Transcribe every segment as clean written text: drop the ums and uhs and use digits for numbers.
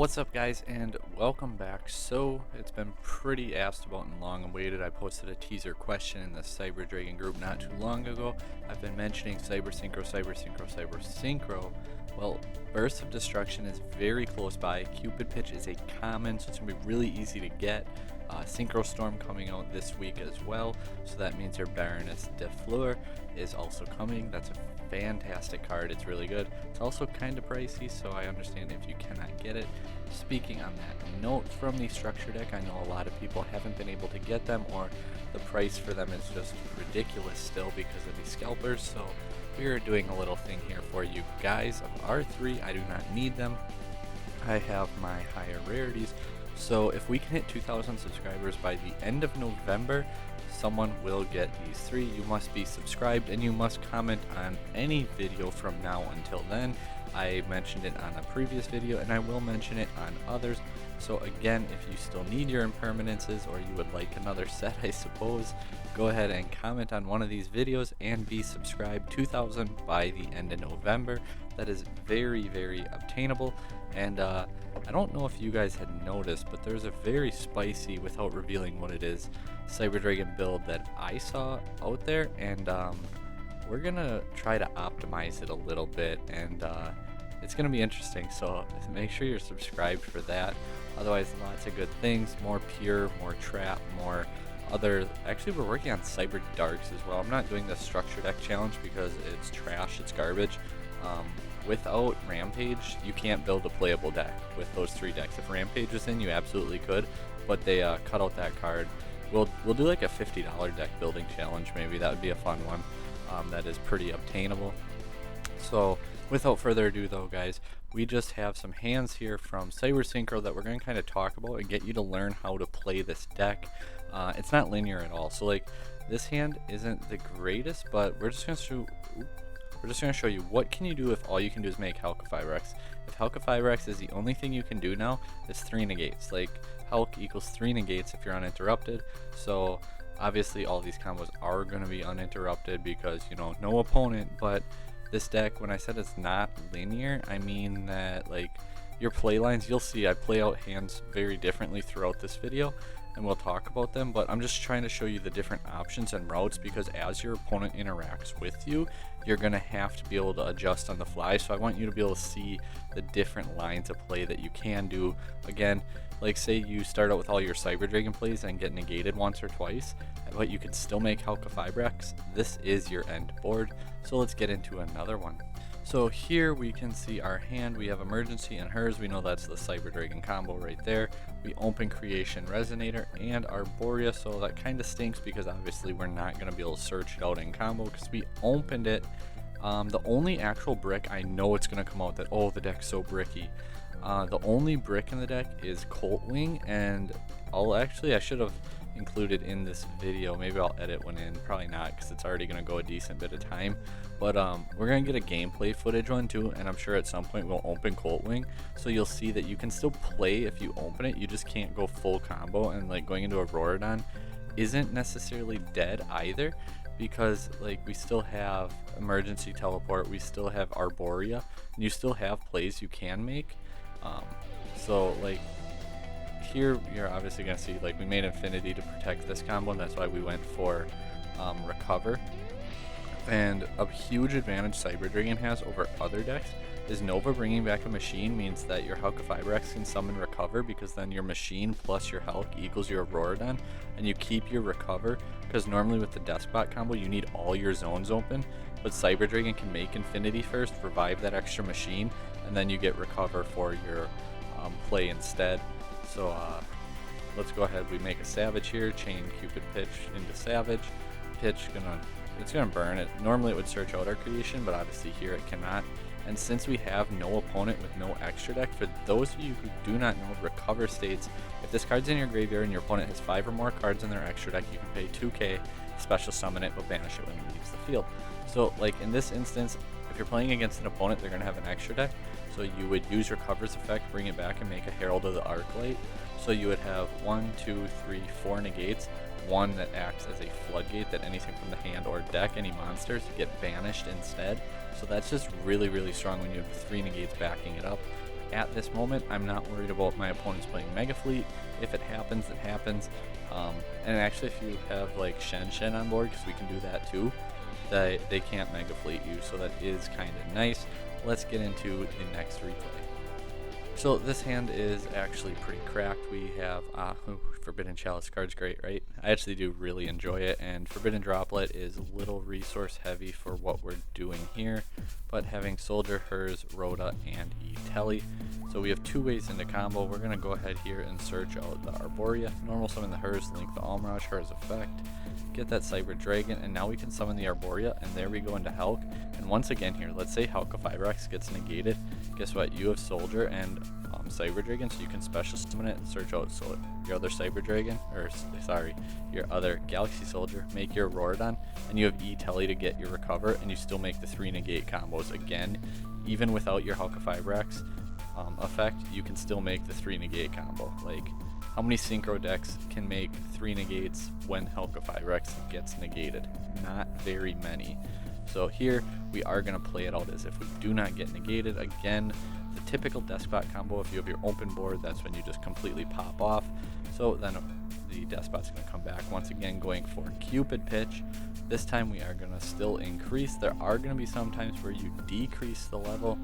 What's up guys, and welcome back. So it's been pretty asked about and long awaited. I posted a teaser question in the Cyber Dragon group not too long ago. I've been mentioning Synchro. Well, Burst of Destruction is very close by. Cupid Pitch is a common, so it's going to be really easy to get. Synchro Storm coming out this week as well, so that means your Baroness de Fleur is also coming. That's a fantastic card. It's really good. It's also kind of pricey, so I understand if you cannot get it. Speaking on that note, from the structure deck, I know a lot of people haven't been able to get them, or the price for them is just ridiculous still because of the scalpers. So we are doing a little thing here for you guys. Of R3, I do not need them. I have my higher rarities. So if we can hit 2,000 subscribers by the end of November, someone will get these three. You must be subscribed and you must comment on any video from now until then. I mentioned it on a previous video and I will mention it on others. So again, if you still need your impermanences or you would like another set, I suppose, go ahead and comment on one of these videos and be subscribed. 2,000 by the end of November. That is very, very obtainable. And I don't know if you guys had noticed, but there's a very spicy, without revealing what it is, Cyber Dragon build that I saw out there, and we're gonna try to optimize it a little bit, and it's gonna be interesting. So make sure you're subscribed for that. Otherwise, lots of good things, more pure, more trap, more other. Actually, we're working on Cyber Darks as well. I'm not doing the structure deck challenge because it's trash, it's garbage. Without Rampage, you can't build a playable deck with those three decks. If Rampage is in, you absolutely could, but they cut out that card. We'll do like a $50 deck building challenge, maybe. That would be a fun one. That is pretty obtainable. So without further ado though, guys, we just have some hands here from Cyber Synchro that we're going to kind of talk about and get you to learn how to play this deck. It's not linear at all, so like this hand isn't the greatest, but we're just going to show you what can you do if all you can do is make Hulk 5x. If Hulk 5x is the only thing you can do now, it's 3 negates. Like Hulk equals 3 negates if you're uninterrupted. So obviously all these combos are going to be uninterrupted because, you know, no opponent. But this deck, when I said it's not linear, I mean that like your play lines, you'll see I play out hands very differently throughout this video, and we'll talk about them, but I'm just trying to show you the different options and routes, because as your opponent interacts with you, you're going to have to be able to adjust on the fly. So I want you to be able to see the different lines of play that you can do. Again, like say you start out with all your Cyber Dragon plays and get negated once or twice, but you can still make Hulk 5x. This is your end board. So let's get into another one. So here we can see our hand. We have Emergency and hers. We know that's the Cyber Dragon combo right there. We open Creation Resonator and Arborea, so that kind of stinks because obviously we're not going to be able to search it out in combo because we opened it. The only actual brick, I know it's going to come out that, oh, the deck's so bricky. The only brick in the deck is Colt Wing, and I should have included in this video. Maybe I'll edit one in, probably not because it's already going to go a decent bit of time, but we're going to get a gameplay footage one too, and I'm sure at some point we'll open Colt Wing, so you'll see that you can still play if you open it. You just can't go full combo, and like going into Auroradon isn't necessarily dead either, because like we still have Emergency Teleport, we still have Arborea, and you still have plays you can make. So like here you're obviously going to see like we made Infinity to protect this combo, and that's why we went for Recover. And a huge advantage Cyber Dragon has over other decks is Nova bringing back a machine means that your Hulk 5x can summon Recover, because then your machine plus your Hulk equals your Auroradon, and you keep your Recover, because normally with the Despot combo you need all your zones open, but Cyber Dragon can make Infinity first, revive that extra machine, and then you get Recover for your play instead. So let's go ahead, we make a Savage here, chain Cupid Pitch into Savage. Pitch it's gonna burn it. Normally it would search out our creation, but obviously here it cannot. And since we have no opponent with no extra deck, for those of you who do not know, Recover states if this card's in your graveyard and your opponent has 5 or more cards in their extra deck, you can pay 2k, special summon it, but banish it when it leaves the field. So like in this instance, if you're playing against an opponent, they're gonna have an extra deck, so you would use Recover's effect, bring it back, and make a Herald of the Arclight. So you would have 1, 2, 3, 4 negates, one that acts as a floodgate that anything from the hand or deck, any monsters, get banished instead. So that's just really, really strong when you have 3 negates backing it up. at this moment, I'm not worried about my opponents playing Mega Fleet. If it happens, it happens. And actually, if you have like Shen on board, because we can do that too, they can't Mega Fleet you, so that is kind of nice. Let's get into the next replay. So this hand is actually pretty cracked. We have Forbidden Chalice card's great, right? I actually do really enjoy it, and Forbidden Droplet is a little resource heavy for what we're doing here, but having Soldier, Hers, Rhoda, and Telly. So we have two ways into combo. We're gonna go ahead here and search out the Arborea, normal summon the Hers, link the Almirage, Hers effect, get that Cyber Dragon, and now we can summon the Arborea, and there we go into Hulk. And once again here, let's say Hulk of Fibrax gets negated. Guess what? You have Soldier and Cyber Dragon, so you can special summon it and search out your other Cyber Dragon, or sorry, your other Galaxy Soldier, make your Auroradon, and you have Telly to get your recover, and you still make the 3 negate combos again. Even without your Hulk of Fibrax effect, you can still make the 3 negate combo. Like, how many Synchro decks can make 3 negates when Hulk of Fibrax gets negated? Not very many. So here we are going to play it out as if we do not get negated. Again, the typical Despot combo, if you have your open board, that's when you just completely pop off. So then the Despot's going to come back once again, going for Cupid Pitch. This time we are going to still increase. There are going to be some times where you decrease the level.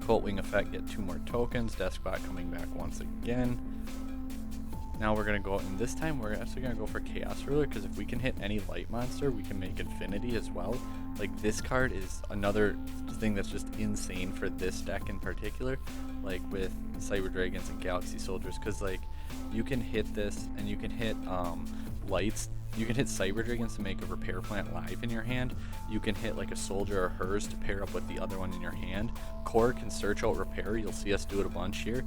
Colt Wing effect, get 2 more tokens. Despot coming back once again. Now we're going to go, and this time we're actually going to go for Chaos Ruler, because if we can hit any light monster, we can make Infinity as well. Like, this card is another thing that's just insane for this deck in particular, like with Cyber Dragons and Galaxy Soldiers, because like you can hit this and you can hit lights. You can hit Cyber Dragons to make a Repair Plant live in your hand. You can hit like a Soldier or Hers to pair up with the other one in your hand. Core can search out Repair. You'll see us do it a bunch here.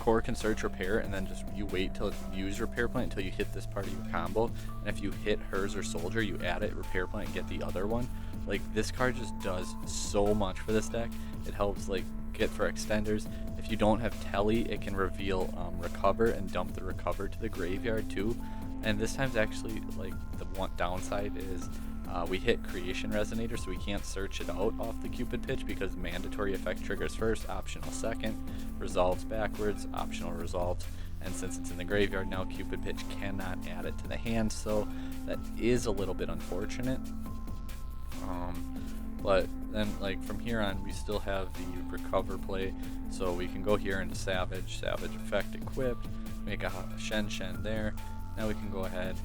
Core can search Repair, and then just you wait till you use Repair Plant until you hit this part of your combo. And if you hit Hers or Soldier, you add it, Repair Plant, and get the other one. Like, this card just does so much for this deck. It helps like get for extenders. If you don't have Telly, it can reveal Recover and dump the Recover to the graveyard too. And this time's actually, like, the one downside is we hit Creation Resonator, so we can't search it out off the Cupid Pitch, because mandatory effect triggers first, optional second, resolves backwards, optional resolves, and since it's in the graveyard now, Cupid Pitch cannot add it to the hand, so that is a little bit unfortunate. But then, like, from here on, we still have the Recover play, so we can go here into Savage effect equipped, make a Shen there. Now we can go ahead,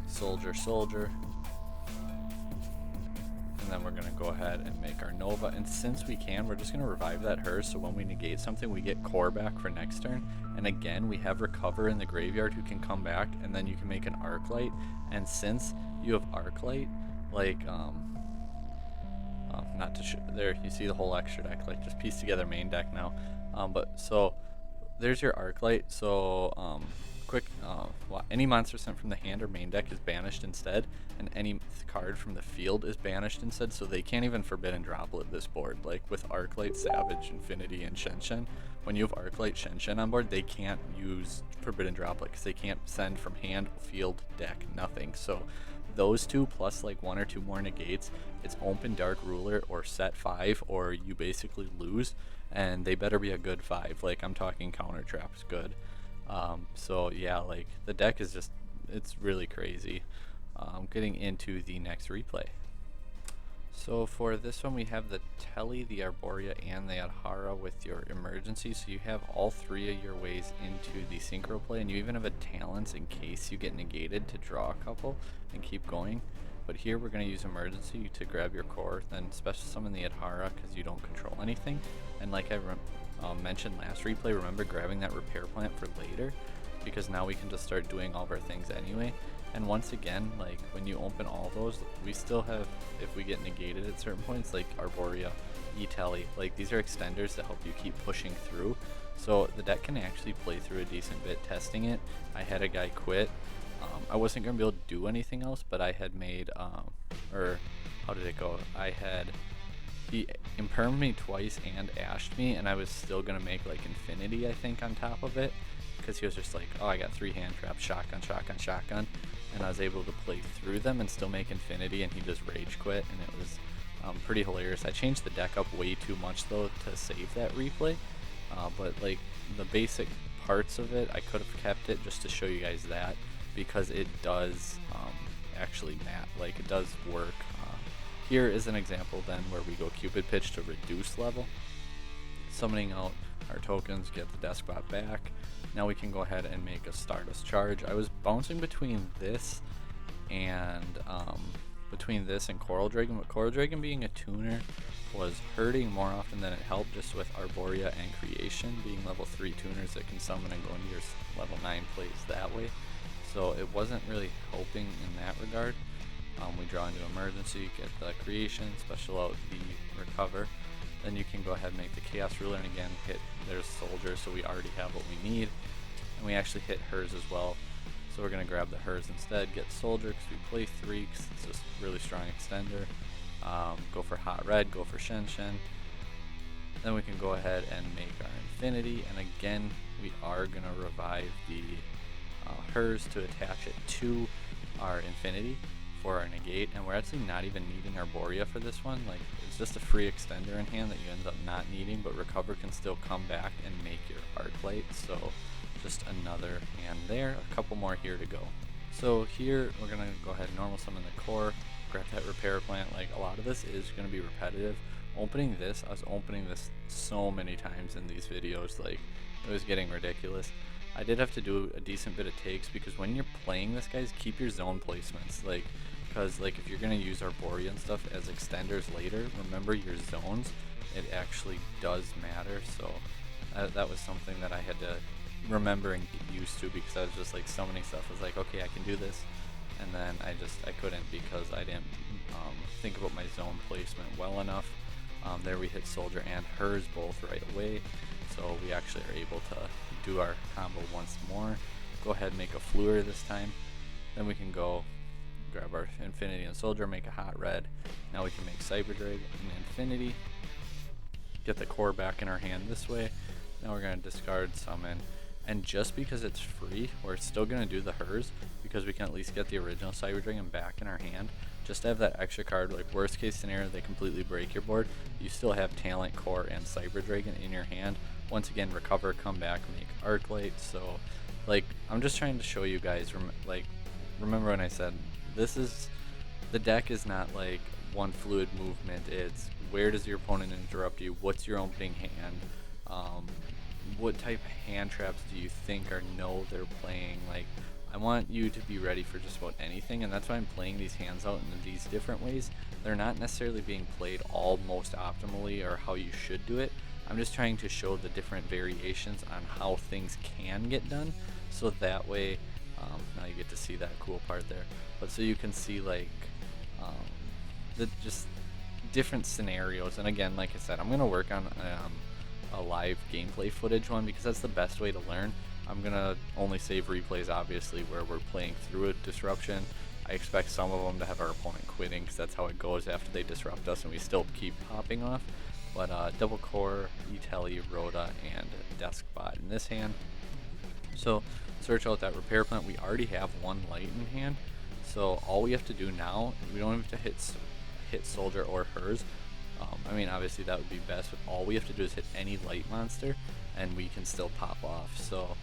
Soldier, and then we're going to go ahead and make our Nova. And since we can, we're just going to revive that Hers, so when we negate something, we get Core back for next turn. And again, we have Recover in the graveyard who can come back, and then you can make an Arclight. And since you have Arclight, like, not to there, you see the whole extra deck, like, just piece together main deck now. But so there's your Arclight. So quick, any monster sent from the hand or main deck is banished instead, and any card from the field is banished instead, so they can't even Forbidden Droplet this board. Like with Arclight, Savage, Infinity, and Shen, when you have Arclight, Shen on board, they can't use Forbidden Droplet because they can't send from hand, field, deck, nothing. So those two plus like 1 or 2 more negates, it's open Dark Ruler or set 5, or you basically lose, and they better be a good 5. Like, I'm talking Counter Trap's good. So yeah, like, the deck is just, it's really crazy. Getting into the next replay. So for this one, we have the Telly, the Arborea, and the Adhara with your emergency. So you have all 3 of your ways into the Synchro play, and you even have a Talents in case you get negated to draw a couple and keep going. But here we're going to use emergency to grab your core, then special summon the Adhara because you don't control anything. And like I mentioned last replay, remember grabbing that repair plant for later, because now we can just start doing all of our things anyway. And once again, like, when you open all those, we still have, if we get negated at certain points, like Arborea, Telly, like, these are extenders that help you keep pushing through. So the deck can actually play through a decent bit testing it. I had a guy quit. I wasn't going to be able to do anything else, but I had made, or how did it go? He impermed me twice and ashed me, and I was still going to make like Infinity, I think, on top of it, because he was just like, oh, I got 3 hand traps, shotgun, and I was able to play through them and still make Infinity, and he just rage quit, and it was pretty hilarious. I changed the deck up way too much though to save that replay, but like the basic parts of it, I could have kept it just to show you guys that, because it does actually like it does work. Here is an example then where we go Cupid Pitch to reduce level, summoning out our tokens, get the Deskbot back. Now we can go ahead and make a Stardust charge. I was bouncing between this and Coral Dragon, but Coral Dragon being a tuner was hurting more often than it helped, just with Arborea and Creation being level 3 tuners that can summon and go into your level 9 plays that way. So it wasn't really helping in that regard. We draw into Emergency, get the Creation, special out the Recover. Then you can go ahead and make the Chaos Ruler, and again hit there's Soldier, so we already have what we need. And we actually hit hers as well. So we're going to grab the hers instead, get Soldier because we play 3 because it's just really strong extender. Go for Hot Red, go for Shen Shen. Then we can go ahead and make our Infinity, and again we are going to revive the hers to attach it to our Infinity for our negate, and we're actually not even needing Arborea for this one. Like, it's just a free extender in hand that you end up not needing, but Recover can still come back and make your Arclight, so just another hand there. A couple more here to go. So here we're gonna go ahead and normal summon the core, grab that repair plant. Like, a lot of this is gonna be repetitive. Opening this, I was opening this so many times in these videos, like it was getting ridiculous. I did have to do a decent bit of takes because when you're playing this, guys, keep your zone placements, like, because like if you're gonna use Arborea and stuff as extenders later, remember your zones. It actually does matter. So that was something that I had to remember and get used to, because I was just like summoning stuff. I was like, okay, I can do this, and then I couldn't because I didn't think about my zone placement well enough. There we hit Soldier and hers both right away, so we actually are able to do our combo once more. Go ahead and make a Fluer this time. Then we can go grab our Infinity and Soldier, make a Hot Red. Now we can make Cyber Drag and Infinity. Get the core back in our hand this way. Now we're going to discard Summon. And just because it's free, we're still going to do the hers, because we can at least get the original Cyber Dragon back in our hand. Just to have that extra card, like worst case scenario, they completely break your board. You still have Talent, Core, and Cyber Dragon in your hand. Once again, Recover, come back, make Arclight. So, like, I'm just trying to show you guys, remember when I said, the deck is not like one fluid movement. It's where does your opponent interrupt you? What's your opening hand? What type of hand traps do you think or know they're playing? Like, I want you to be ready for just about anything, and that's why I'm playing these hands out in these different ways. They're not necessarily being played all most optimally or how you should do it. I'm just trying to show the different variations on how things can get done, so that way now you get to see that cool part there. But so you can see like the just different scenarios. And again, like I said, I'm gonna work on a live gameplay footage one, because that's the best way to learn. I'm gonna only save replays obviously where we're playing through a disruption. I expect some of them to have our opponent quitting, because that's how it goes after they disrupt us and we still keep popping off. But double core, Eteli, Rhoda, and Deskbot in this hand. So search out that repair plant. We already have one light in hand, so all we have to do now, we don't have to hit Soldier or hers. I mean, obviously that would be best, but all we have to do is hit any light monster and we can still pop off. So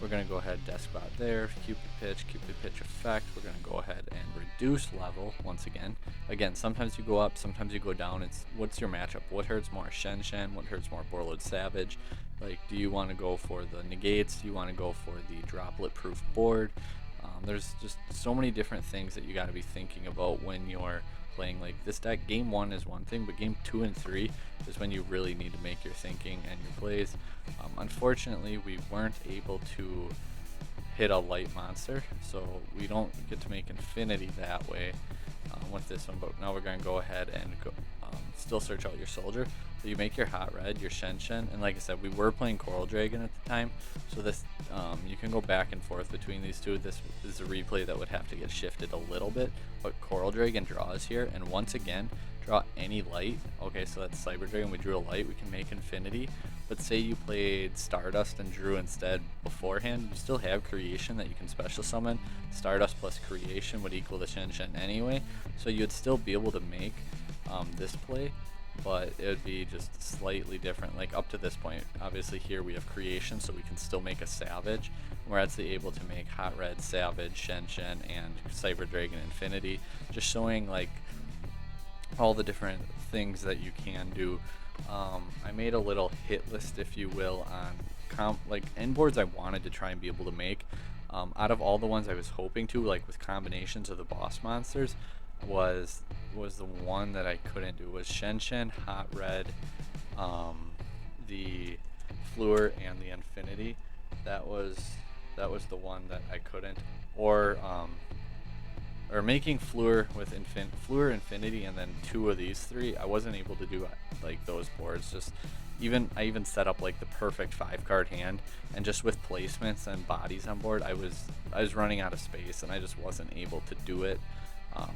we're going to go ahead, Deskbot there, Cupid Pitch effect. We're going to go ahead and reduce level once again. Again, sometimes you go up, sometimes you go down. It's what's your matchup? What hurts more, Shen Shen? What hurts more, Borreload Savage? Like, do you want to go for the negates? Do you want to go for the droplet proof board? There's just so many different things that you got to be thinking about when you're playing like this deck. Game 1 is one thing, but game 2 and 3 is when you really need to make your thinking and your plays. Unfortunately, we weren't able to hit a light monster, so we don't get to make Infinity that way with this one. But now we're going to go ahead and still search out your Soldier. So you make your Hot Red, your Shen Shen, and like I said, we were playing Coral Dragon at the time, so this you can go back and forth between these two. This is a replay that would have to get shifted a little bit, but Coral Dragon draws here, and once again, draw any light. Okay, so that's Cyber Dragon, we drew a light, we can make Infinity. But say you played Stardust and drew instead beforehand, you still have Creation that you can special summon. Stardust plus Creation would equal the Shen Shen anyway, so you'd still be able to make this play. but it would be just slightly different. Like up to this point, obviously here we have creation, so we can still make a savage. We're actually able to make hot red, savage, Shen Shen, and cyber dragon infinity, just showing like all the different things that you can do. I made a little hit list, if you will, on like end boards I wanted to try and be able to make. Out of all the ones I was hoping to, like with combinations of the boss monsters, was the one that I couldn't do was Shen Shen, Hot Red, the Fleur, and the Infinity. That was the one that I couldn't, or making Fleur with Fleur Infinity, and then 2 of these 3. I wasn't able to do like those boards. Just I even set up like the perfect 5-card hand, and just with placements and bodies on board, I was running out of space, and I just wasn't able to do it.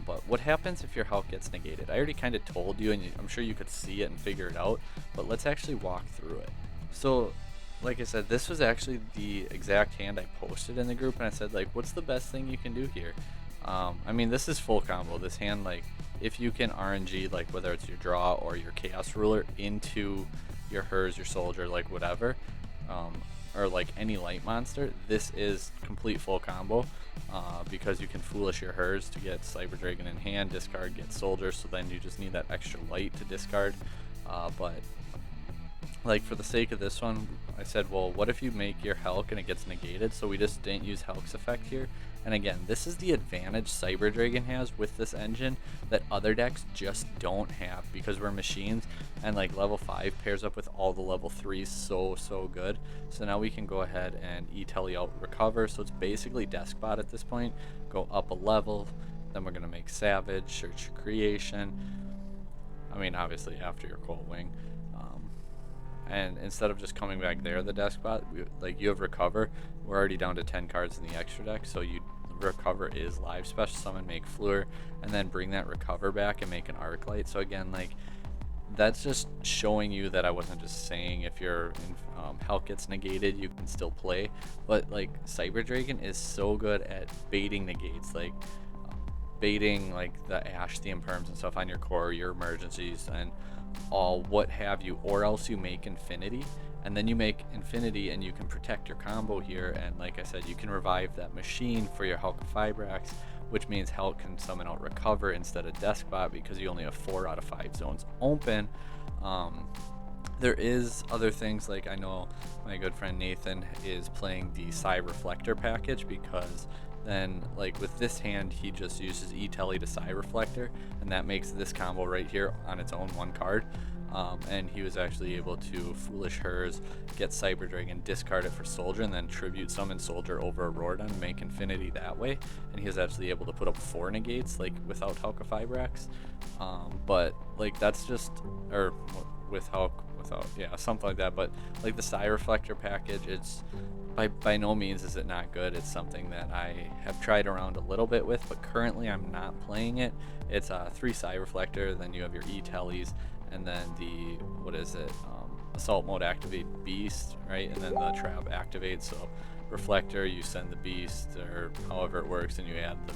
But what happens if your health gets negated? I already kind of told you, and I'm sure you could see it and figure it out, but let's actually walk through it. So like I said, this was actually the exact hand I posted in the group, and I said, like, what's the best thing you can do here? I mean, this is full combo. This hand, like, if you can RNG, like, whether it's your draw or your chaos ruler into your hers, your soldier, like, whatever, or like any light monster, this is complete full combo, because you can foolish your hers to get cyber dragon in hand, discard, get soldier, so then you just need that extra light to discard. But like for the sake of this one, I said, well, what if you make your Hulk and it gets negated? So we just didn't use Hulk's effect here. And again, this is the advantage Cyber Dragon has with this engine that other decks just don't have, because we're machines, and like level 5 pairs up with all the level 3s so good. So now we can go ahead and E-Telly out recover. So it's basically Deskbot at this point. Go up a level, then we're gonna make Savage, search creation. I mean, obviously after your Cold Wing. And instead of just coming back there, the Deskbot, like you have recover. We're already down to 10 cards in the extra deck, so you recover is live. Special summon, make Fleur, and then bring that recover back and make an arc light. So again, like that's just showing you that I wasn't just saying if your health gets negated you can still play, but like Cyber Dragon is so good at baiting negates, like baiting like the Ash, the Imperms and stuff on your core, your emergencies and all what have you, or else you make Infinity, and then you make Infinity and you can protect your combo here, and like I said, you can revive that machine for your Hulk of Fibrax, which means Hulk can summon out recover instead of Deskbot because you only have 4 out of 5 zones open. There is other things, like I know my good friend Nathan is playing the Psy Reflector package, because then like with this hand he just uses E-Telly to Psy Reflector, and that makes this combo right here on its own 1 card. And he was actually able to foolish hers, get Cyber Dragon, discard it for soldier, and then tribute summon soldier over Aurora and make Infinity that way, and he was actually able to put up 4 negates like without Hulk of Fibrax. But like that's just, or with Hulk without, yeah, something like that. But like the Psy Reflector package, it's by no means is it not good. It's something that I have tried around a little bit with, but currently I'm not playing it. It's 3 Psy Reflector, then you have your E-Tellys, and then the, what is it, assault mode activate beast, right, and then the trap activates. So reflector, you send the beast or however it works, and you add the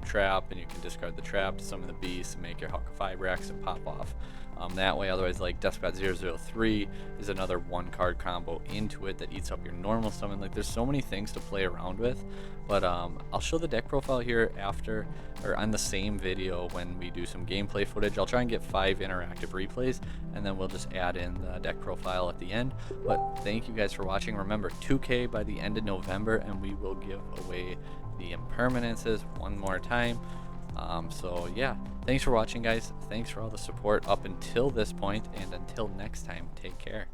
trap, and you can discard the trap to summon the beast and make your Hulk of Fibrax and pop off that way. Otherwise, like Despot 003 is another 1 card combo into it that eats up your normal summon. Like there's so many things to play around with, but I'll show the deck profile here after, or on the same video when we do some gameplay footage. I'll try and get 5 interactive replays, and then we'll just add in the deck profile at the end. But thank you guys for watching. Remember, 2K by the end of November, and we will give away the Impermanences one more time. So yeah, thanks for watching, guys. Thanks for all the support up until this point, and until next time, take care.